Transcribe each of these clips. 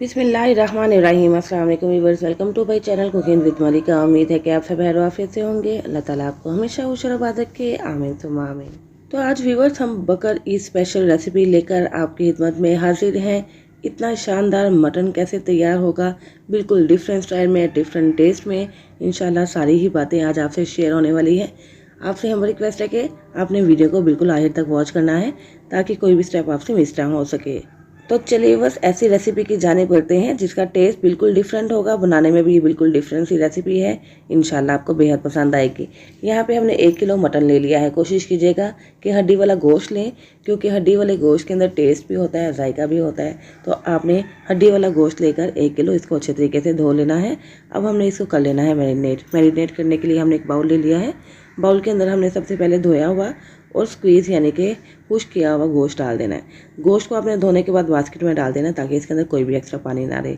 बिस्मिल्लाहिर्रहमानिर्रहीम। अस्सलाम वालेकुम viewers, welcome to my channel cooking with Malika. उम्मीद है कि आप सब खैर आफियत से होंगे। अल्लाह ताला आपको हमेशा खुश और आबाद रखे, आमीन सुम्मा आमीन। तो आज व्यूअर्स हम बकर ईद स्पेशल रेसिपी लेकर आपकी खिदमत में हाजिर हैं। इतना शानदार मटन कैसे तैयार होगा, बिल्कुल डिफरेंट स्टाइल में, डिफरेंट टेस्ट में, इंशाल्लाह सारी ही बातें आज आपसे शेयर होने वाली है। आपसे हमारी रिक्वेस्ट है कि आपने वीडियो को बिल्कुल आखिर तक वॉच करना है ताकि कोई भी स्टेप आपसे मिस ना हो सके। तो चलिए बस ऐसी रेसिपी की जाने पड़ते हैं जिसका टेस्ट बिल्कुल डिफरेंट होगा। बनाने में भी बिल्कुल डिफरेंट सी रेसिपी है, इंशाल्लाह आपको बेहद पसंद आएगी। यहाँ पे हमने 1 किलो मटन ले लिया है। कोशिश कीजिएगा कि हड्डी वाला गोश्त लें, क्योंकि हड्डी वाले गोश्त के अंदर टेस्ट भी होता है, जायका भी होता है। तो आपने हड्डी वाला गोश्त लेकर 1 किलो इसको अच्छे तरीके से धो लेना है। अब हमने इसको कर लेना है मैरिनेट करने के लिए हमने एक बाउल ले लिया है। बाउल के अंदर हमने सबसे पहले धोया हुआ और स्क्वीज़ यानी कि खुश्क किया हुआ गोश्त डाल देना है। गोश्त को आपने धोने के बाद बास्केट में डाल देना ताकि इसके अंदर कोई भी एक्स्ट्रा पानी ना रहे।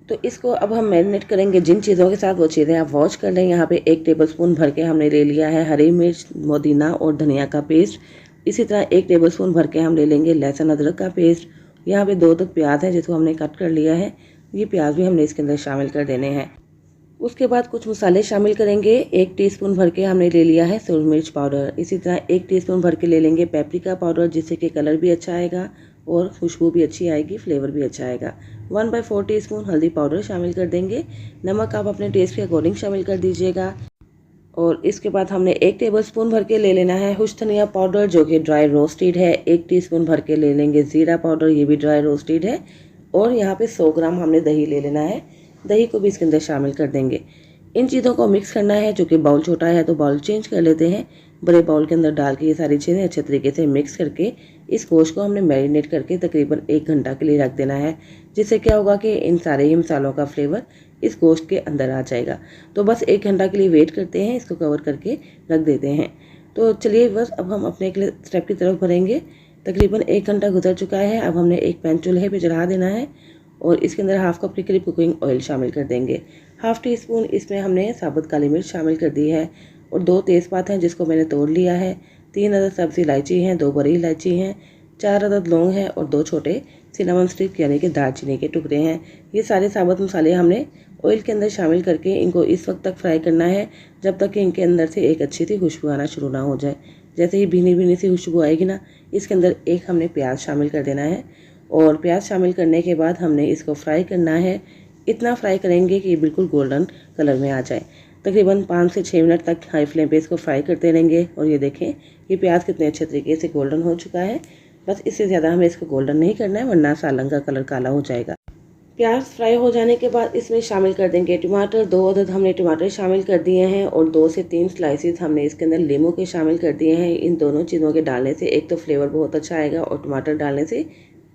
तो इसको अब हम मैरिनेट करेंगे जिन चीज़ों के साथ, वो चीज़ें आप वॉच कर लें। यहाँ पे 1 टेबलस्पून भर के हमने ले लिया है हरी मिर्च, पुदीना और धनिया का पेस्ट। इसी तरह 1 टेबलस्पून भर के हम ले लेंगे लहसुन अदरक का पेस्ट। यहाँ पे 2 तक प्याज है जिसको हमने कट कर लिया है। ये प्याज भी हमने इसके अंदर शामिल कर देने हैं। उसके बाद कुछ मसाले शामिल करेंगे। 1 टीस्पून भर के हमने ले लिया है सूरज मिर्च पाउडर। इसी तरह 1 टीस्पून भर के ले लेंगे पेपरिका पाउडर, जिससे कि कलर भी अच्छा आएगा और खुशबू भी अच्छी आएगी, फ्लेवर भी अच्छा आएगा। 1/4 टीस्पून हल्दी पाउडर शामिल कर देंगे। नमक आप अपने टेस्ट के अकॉर्डिंग शामिल कर दीजिएगा। और इसके बाद हमने 1 टेबलस्पून भर के ले लेना है खुश्क धनिया पाउडर, जो कि ड्राई रोस्टेड है। 1 टीस्पून भर के ले लेंगे ज़ीरा पाउडर, ये भी ड्राई रोस्टेड है। और यहाँ पे 100 ग्राम हमने दही ले लेना है। दही को भी इसके अंदर शामिल कर देंगे। इन चीज़ों को मिक्स करना है। चूँकि बाउल छोटा है तो बाउल चेंज कर लेते हैं। बड़े बाउल के अंदर डाल के ये सारी चीज़ें अच्छे तरीके से मिक्स करके इस गोश्त को हमने मैरिनेट करके तकरीबन 1 घंटा के लिए रख देना है। जिससे क्या होगा कि इन सारे ही मसालों का फ्लेवर इस गोश्त के अंदर आ जाएगा। तो बस 1 घंटा के लिए वेट करते हैं, इसको कवर करके रख देते हैं। तो चलिए बस अब हम अपने अगले स्टेप की तरफ बढ़ेंगे। तकरीबन 1 घंटा गुजर चुका है। अब हमने एक पैन चूल्हे पे चढ़ा देना है और इसके अंदर हाफ कप के करीब कुकिंग ऑयल शामिल कर देंगे। हाफ टी स्पून इसमें हमने साबुत काली मिर्च शामिल कर दी है और 2 तेज़पात हैं जिसको मैंने तोड़ लिया है। 3 अदद सब्ज़ी इलायची हैं, 2 बड़ी इलायची हैं, 4 अदद लौंग हैं और 2 छोटे सिनेमन स्टिक यानी कि दालचीनी के टुकड़े हैं। ये सारे साबुत मसाले हमने ऑयल के अंदर शामिल करके इनको इस वक्त तक फ्राई करना है जब तक कि इनके अंदर से एक अच्छी सी खुशबू आना शुरू ना हो जाए। जैसे ही भीनी भीनी सी खुशबू आएगी ना, इसके अंदर एक हमने प्याज शामिल कर देना है और प्याज शामिल करने के बाद हमने इसको फ्राई करना है। इतना फ्राई करेंगे कि ये बिल्कुल गोल्डन कलर में आ जाए। तकरीबन 5 से 6 मिनट तक हाई फ्लेम पे इसको फ्राई करते रहेंगे। और ये देखें ये प्याज कितने अच्छे तरीके से गोल्डन हो चुका है। बस इससे ज़्यादा हमें इसको गोल्डन नहीं करना है, वरना सालन का कलर काला हो जाएगा। प्याज फ्राई हो जाने के बाद इसमें शामिल कर देंगे टमाटर। 2 अदद हमने टमाटर शामिल कर दिए हैं और 2 से 3 स्लाइसेस हमने इसके अंदर लीमू के शामिल कर दिए हैं। इन दोनों चीज़ों के डालने से एक तो फ्लेवर बहुत अच्छा आएगा और टमाटर डालने से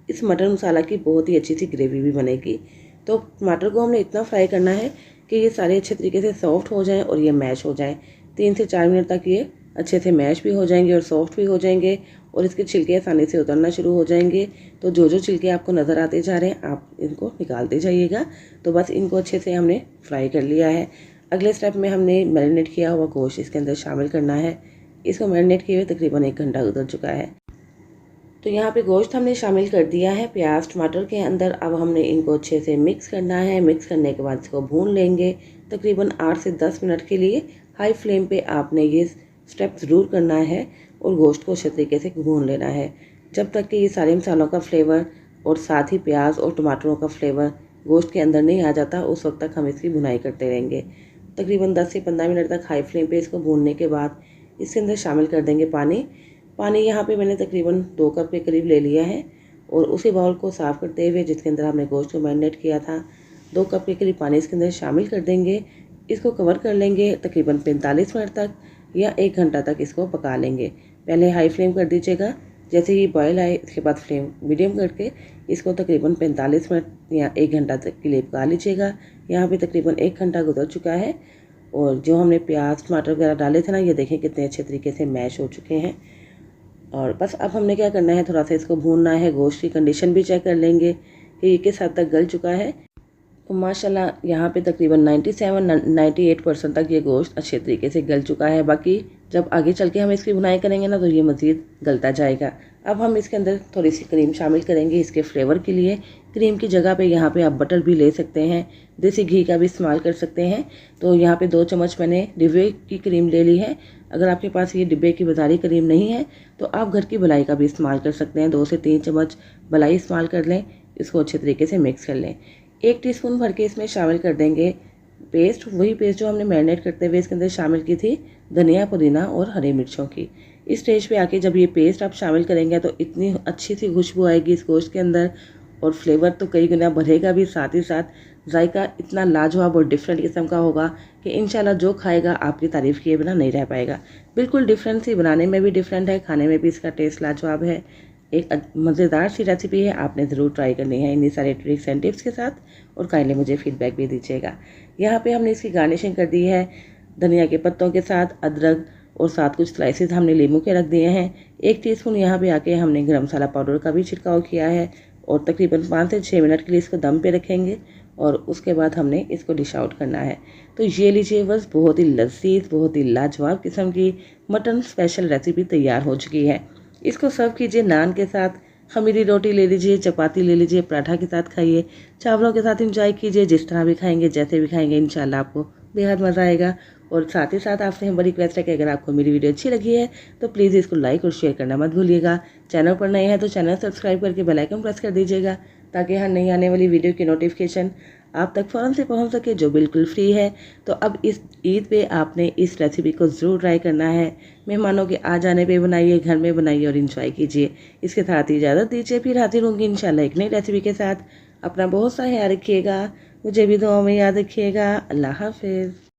इस मटन मसाला की बहुत ही अच्छी सी ग्रेवी भी बनेगी। तो टमाटर को हमने इतना फ्राई करना है कि ये सारे अच्छे तरीके से सॉफ्ट हो जाएं और ये मैश हो जाएं। 3 से 4 मिनट तक ये अच्छे से मैश भी हो जाएंगे और सॉफ्ट भी हो जाएंगे और इसके छिलके आसानी से उतरना शुरू हो जाएंगे। तो जो जो छिलके आपको नज़र आते जा रहे हैं आप इनको निकालते जाइएगा। तो बस इनको अच्छे से हमने फ्राई कर लिया है। अगले स्टेप में हमने मैरिनेट किया हुआ गोश्त इसके अंदर शामिल करना है। इसको मैरिनेट किए हुए तकरीबन 1 घंटा गुजर चुका है। तो यहाँ पे गोश्त हमने शामिल कर दिया है प्याज टमाटर के अंदर। अब हमने इनको अच्छे से मिक्स करना है। मिक्स करने के बाद इसको भून लेंगे तकरीबन 8 से 10 मिनट के लिए। हाई फ्लेम पे आपने ये स्टेप ज़रूर करना है और गोश्त को अच्छे तरीके से भून लेना है जब तक कि ये सारे मसालों का फ्लेवर और साथ ही प्याज और टमाटरों का फ्लेवर गोश्त के अंदर नहीं आ जाता। उस वक्त तक हम इसकी भुनाई करते रहेंगे। तकरीबन 10 से 15 मिनट तक हाई फ्लेम पे इसको भूनने के बाद इसके अंदर शामिल कर देंगे पानी। पानी यहाँ पे मैंने तकरीबन 2 कप के करीब ले लिया है और उसी बाउल को साफ़ करते हुए जिसके अंदर हमने गोश्त को मैरिनेट किया था 2 कप के करीब पानी इसके अंदर शामिल कर देंगे। इसको कवर कर लेंगे तकरीबन 45 मिनट तक या 1 घंटा तक इसको पका लेंगे। पहले हाई फ्लेम कर दीजिएगा, जैसे ही बॉयल आए इसके बाद फ्लेम मीडियम करके इसको तकरीबन 45 मिनट या 1 घंटा तक के लिए पका लीजिएगा। यहाँ पे तकरीबन 1 घंटा गुजर चुका है और जो हमने प्याज टमाटर वगैरह डाले थे ना, ये देखें कितने अच्छे तरीके से मैश हो चुके हैं। और बस अब हमने क्या करना है, थोड़ा सा इसको भूनना है। गोश्त की कंडीशन भी चेक कर लेंगे कि ये किस हद तक गल चुका है। तो माशाल्लाह यहाँ पे तकरीबन 97-98% तक ये गोश्त अच्छे तरीके से गल चुका है। बाकी जब आगे चल के हम इसकी भुनाई करेंगे ना तो ये मज़ीद गलता जाएगा। अब हम इसके अंदर थोड़ी सी क्रीम शामिल करेंगे इसके फ्लेवर के लिए। क्रीम की जगह पे यहाँ पे आप बटर भी ले सकते हैं, देसी घी का भी इस्तेमाल कर सकते हैं। तो यहाँ पे 2 चम्मच मैंने डिब्बे की क्रीम ले ली है। अगर आपके पास ये डिब्बे की बाज़ारी क्रीम नहीं है तो आप घर की मलाई का भी इस्तेमाल कर सकते हैं। 2 से 3 चम्मच मलाई इस्तेमाल कर लें, इसको अच्छे तरीके से मिक्स कर लें। 1 टीस्पून भर के इसमें शामिल कर देंगे पेस्ट, वही पेस्ट जो हमने मैरिनेट करते हुए इसके अंदर शामिल की थी, धनिया, पुदीना और हरी मिर्चों की। इस स्टेज पे आके जब ये पेस्ट आप शामिल करेंगे तो इतनी अच्छी सी खुशबू आएगी इस गोश्त के अंदर, और फ्लेवर तो कई गुना बढ़ेगा भी, साथ ही साथ जायका इतना लाजवाब और डिफरेंट किस्म का होगा कि इंशाल्लाह जो खाएगा आपकी तारीफ़ किए बिना नहीं रह पाएगा। बिल्कुल डिफरेंट सी, बनाने में भी डिफरेंट है, खाने में भी इसका टेस्ट लाजवाब है। एक मज़ेदार सी रेसिपी है, आपने ज़रूर ट्राई करनी है इन्हीं सारे ट्रिक्स एंड टिप्स के साथ, और काइंडली मुझे फीडबैक भी दीजिएगा। यहाँ पे हमने इसकी गार्निशिंग कर दी है धनिया के पत्तों के साथ, अदरक और साथ कुछ स्लाइसेस हमने लीमू के रख दिए हैं। 1 टीस्पून यहाँ पे आके हमने गरम मसाला पाउडर का भी छिड़काव किया है, और तकरीबन 5 से 6 मिनट के लिए इसको दम पे रखेंगे, और उसके बाद हमने इसको डिश आउट करना है। तो ये लीजिए, बस बहुत ही लजीज, बहुत ही लाजवाब किस्म की मटन स्पेशल रेसिपी तैयार हो चुकी है। इसको सर्व कीजिए नान के साथ, खमीरी रोटी ले लीजिए, चपाती ले लीजिए, पराठा के साथ खाइए, चावलों के साथ इंजॉय कीजिए, जिस तरह भी खाएंगे, जैसे भी खाएंगे, इंशाल्लाह आपको बेहद मज़ा आएगा। और साथ ही साथ आपसे बड़ी रिक्वेस्ट है कि अगर आपको मेरी वीडियो अच्छी लगी है तो प्लीज़ इसको लाइक और शेयर करना मत भूलिएगा। चैनल पर नए हैं तो चैनल सब्सक्राइब करके बेल आइकन प्रेस कर दीजिएगा, ताकि हर नई आने वाली वीडियो की नोटिफिकेशन आप तक फ़ौरन से पहुंच सके, जो बिल्कुल फ्री है। तो अब इस ईद पे आपने इस रेसिपी को ज़रूर ट्राई करना है। मेहमानों के आ जाने पे बनाइए, घर में बनाइए और इंजॉय कीजिए। इसके साथ ही इजाज़त दीजिए, फिर हाजिर होंगी इंशाल्लाह एक नई रेसिपी के साथ। अपना बहुत सा ख्याल रखिएगा, मुझे भी दुआ में याद रखिएगा। अल्लाह हाफिज़।